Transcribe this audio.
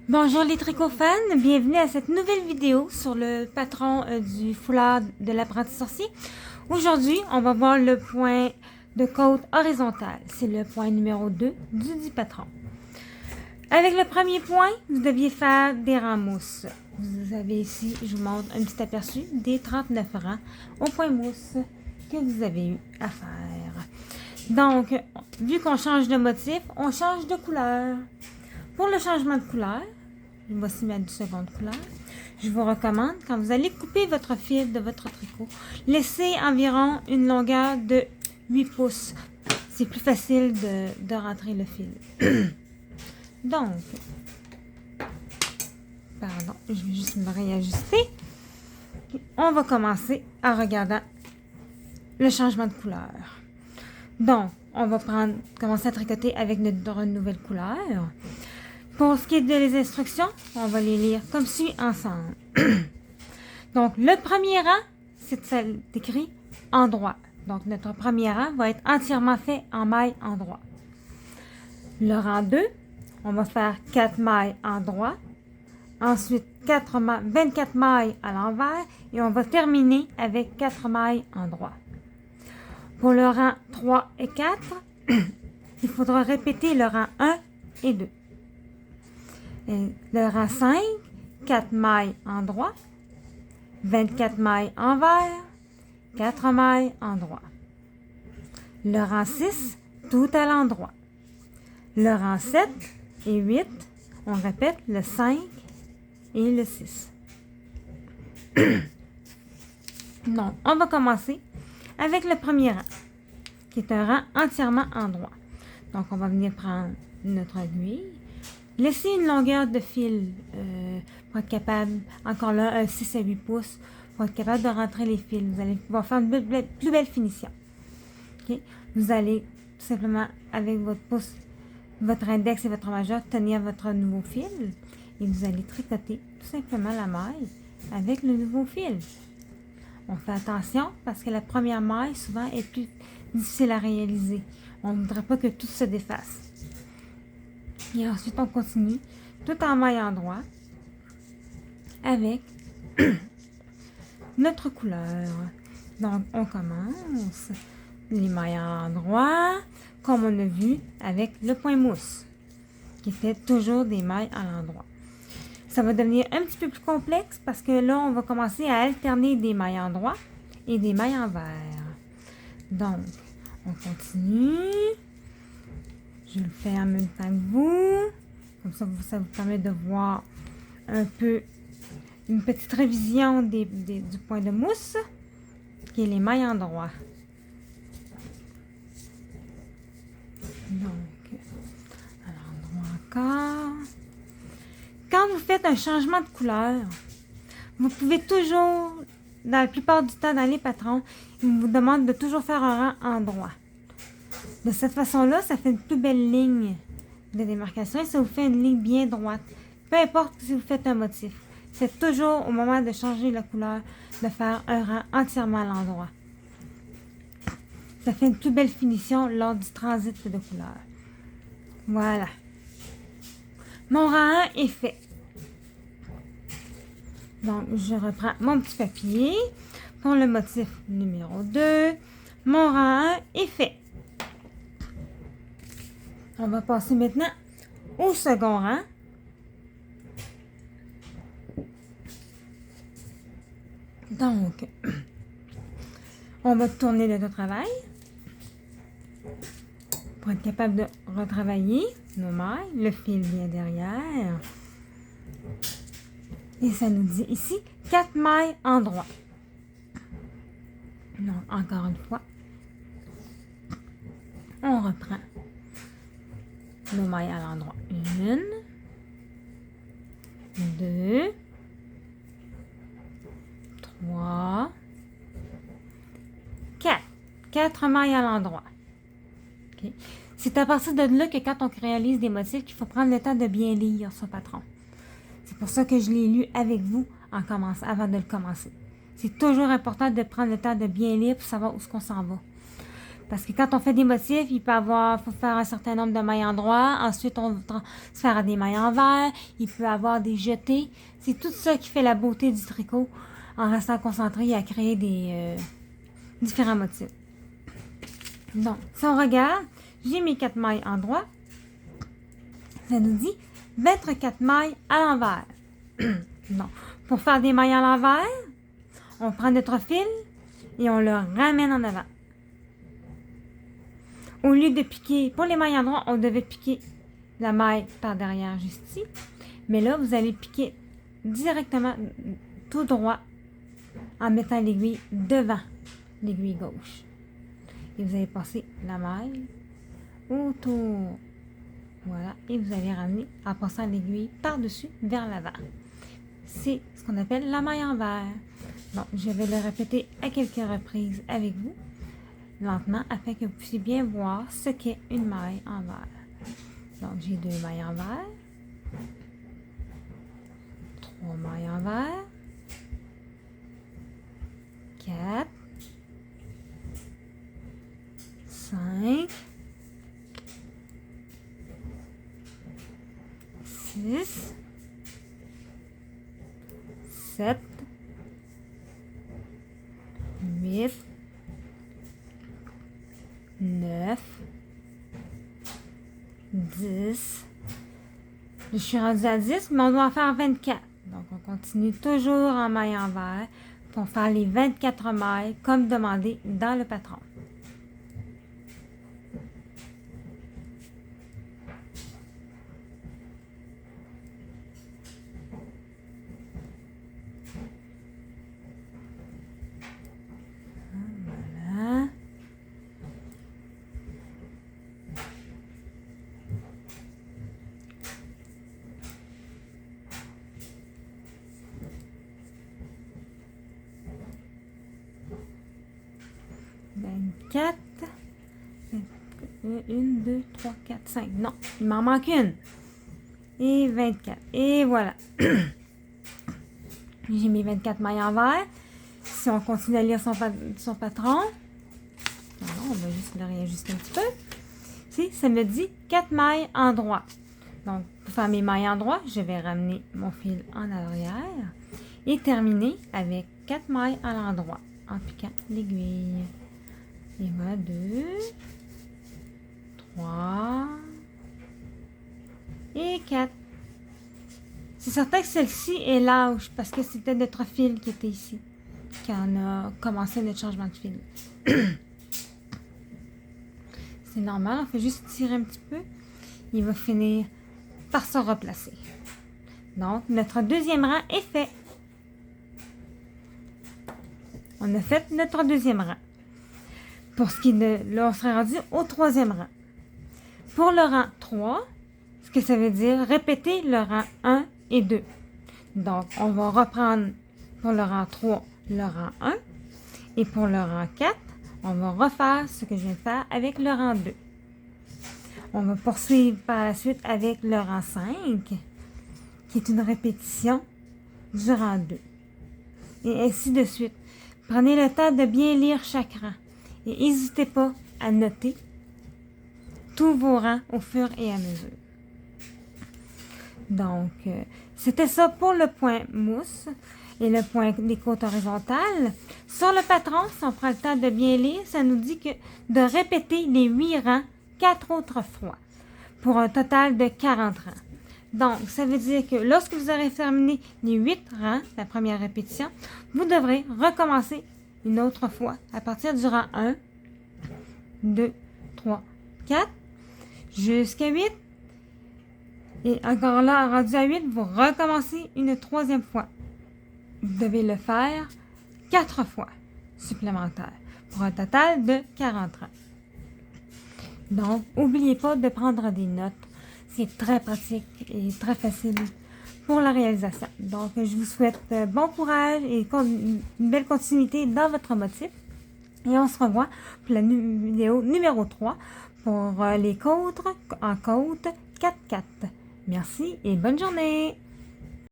Bonjour les tricots-fans, bienvenue à cette nouvelle vidéo sur le patron du foulard de l'apprenti sorcier. Aujourd'hui, on va voir le point de côte horizontale. C'est le point numéro 2 du patron. Avec le premier point, vous deviez faire des rangs mousse. Vous avez ici, je vous montre un petit aperçu des 39 rangs au point mousse que vous avez eu à faire. Donc, vu qu'on change de motif, on change de couleur. Pour le changement de couleur, voici ma seconde couleur. Je vous recommande, quand vous allez couper votre fil de votre tricot, laissez environ une longueur de 8 pouces. C'est plus facile de rentrer le fil. Donc, pardon, je vais juste me réajuster. On va commencer en regardant le changement de couleur. Donc, on va commencer à tricoter avec notre nouvelle couleur. Pour ce qui est des instructions, on va les lire comme suit ensemble. Donc, le premier rang, c'est écrit endroit. Donc, notre premier rang va être entièrement fait en mailles endroit. Le rang 2, on va faire 4 mailles endroit. Ensuite, 24 mailles à l'envers. Et on va terminer avec 4 mailles endroit. Pour le rang 3 et 4, il faudra répéter le rang 1 et 2. Et le rang 5, 4 mailles endroit, 24 mailles envers, 4 mailles endroit. Le rang 6, tout à l'endroit. Le rang 7 et 8, on répète le 5 et le 6. Donc, on va commencer avec le premier rang, qui est un rang entièrement endroit. Donc, on va venir prendre notre aiguille. Laissez une longueur de fil pour être capable, encore là, un 6 à 8 pouces, pour être capable de rentrer les fils. Vous allez pouvoir faire une plus belle finition. Okay? Vous allez tout simplement, avec votre pouce, votre index et votre majeur, tenir votre nouveau fil et vous allez tricoter tout simplement la maille avec le nouveau fil. On fait attention parce que la première maille, souvent, est plus difficile à réaliser. On ne voudrait pas que tout se défasse. Et ensuite, on continue tout en maille endroit avec notre couleur. Donc, on commence les mailles endroit, comme on a vu avec le point mousse, qui fait toujours des mailles à l'endroit. Ça va devenir un petit peu plus complexe parce que là, on va commencer à alterner des mailles endroit et des mailles envers. Donc, on continue. Je le fais en même temps que vous. Comme ça vous permet de voir un peu une petite révision du point de mousse, qui est les mailles endroit. Donc, à l'endroit encore. Quand vous faites un changement de couleur, vous pouvez toujours, dans la plupart du temps, dans les patrons, ils vous demandent de toujours faire un rang endroit. De cette façon-là, ça fait une plus belle ligne de démarcation et ça vous fait une ligne bien droite. Peu importe si vous faites un motif. C'est toujours au moment de changer la couleur, de faire un rang entièrement à l'endroit. Ça fait une plus belle finition lors du transit de couleur. Voilà. Mon rang 1 est fait. Donc, je reprends mon petit papier pour le motif numéro 2. Mon rang 1 est fait. On va passer maintenant au second rang. Donc, on va tourner notre travail pour être capable de retravailler nos mailles. Le fil vient derrière. Et ça nous dit ici 4 mailles endroit. Donc, encore une fois, on reprend nos mailles à l'endroit. 1, 2, 3, 4. 4 mailles à l'endroit. Okay. C'est à partir de là que quand on réalise des motifs, qu'il faut prendre le temps de bien lire son patron. C'est pour ça que je l'ai lu avec vous avant de le commencer. C'est toujours important de prendre le temps de bien lire pour savoir où est-ce qu'on s'en va. Parce que quand on fait des motifs, faut faire un certain nombre de mailles endroits. Ensuite, on transfère à des mailles envers. Il peut avoir des jetés. C'est tout ça qui fait la beauté du tricot en restant concentré à créer des différents motifs. Donc, si on regarde, j'ai mes 4 mailles endroits. Ça nous dit mettre 4 mailles à l'envers. Donc, pour faire des mailles à l'envers, on prend notre fil et on le ramène en avant. Au lieu de piquer, pour les mailles endroits, on devait piquer la maille par derrière juste ici. Mais là, vous allez piquer directement tout droit en mettant l'aiguille devant l'aiguille gauche. Et vous allez passer la maille autour. Voilà. Et vous allez ramener en passant l'aiguille par-dessus vers l'avant. C'est ce qu'on appelle la maille envers. Bon, je vais le répéter à quelques reprises avec vous, lentement, afin que vous puissiez bien voir ce qu'est une maille envers. Donc, j'ai 2 mailles envers, 3 mailles envers, 4, 5, 6, 7, 8, 9, 10. Je suis rendue à 10, mais on doit en faire 24. Donc, on continue toujours en maille envers pour faire les 24 mailles comme demandé dans le patron. Voilà. Quatre. 1, 2, 3, 4, 5. Non, il m'en manque une. Et 24. Et voilà. J'ai mis 24 mailles envers. Si on continue à lire son patron, alors, on va juste le réajuster un petit peu. Si, ça me dit 4 mailles en droit. Donc, pour faire mes mailles en droit, je vais ramener mon fil en arrière et terminer avec 4 mailles à l'endroit en piquant l'aiguille. Et voilà, 2, 3 et 4. C'est certain que celle-ci est lâche parce que c'était notre fil qui était ici quand on a commencé notre changement de fil. C'est normal, on fait juste tirer un petit peu. Il va finir par se replacer. Donc, notre deuxième rang est fait. On a fait notre deuxième rang. Pour ce qui est de... Là, on serait rendu au troisième rang. Pour le rang 3, ce que ça veut dire, répéter le rang 1 et 2. Donc, on va reprendre pour le rang 3, le rang 1. Et pour le rang 4, on va refaire ce que je viens de faire avec le rang 2. On va poursuivre par la suite avec le rang 5, qui est une répétition du rang 2. Et ainsi de suite. Prenez le temps de bien lire chaque rang. Et n'hésitez pas à noter tous vos rangs au fur et à mesure. Donc, c'était ça pour le point mousse et le point des côtes horizontales. Sur le patron, si on prend le temps de bien lire, ça nous dit que de répéter les 8 rangs 4 autres fois pour un total de 40 rangs. Donc, ça veut dire que lorsque vous aurez terminé les 8 rangs, la première répétition, vous devrez recommencer une autre fois à partir du rang 1, 2, 3, 4, jusqu'à 8. Et encore là, rendu à 8, vous recommencez une troisième fois. Vous devez le faire 4 fois supplémentaires pour un total de 40 rangs. Donc, n'oubliez pas de prendre des notes. C'est très pratique et très facile pour la réalisation. Donc, je vous souhaite bon courage et une belle continuité dans votre motif. Et on se revoit pour la vidéo numéro 3 pour les côtes en côte 4-4. Merci et bonne journée!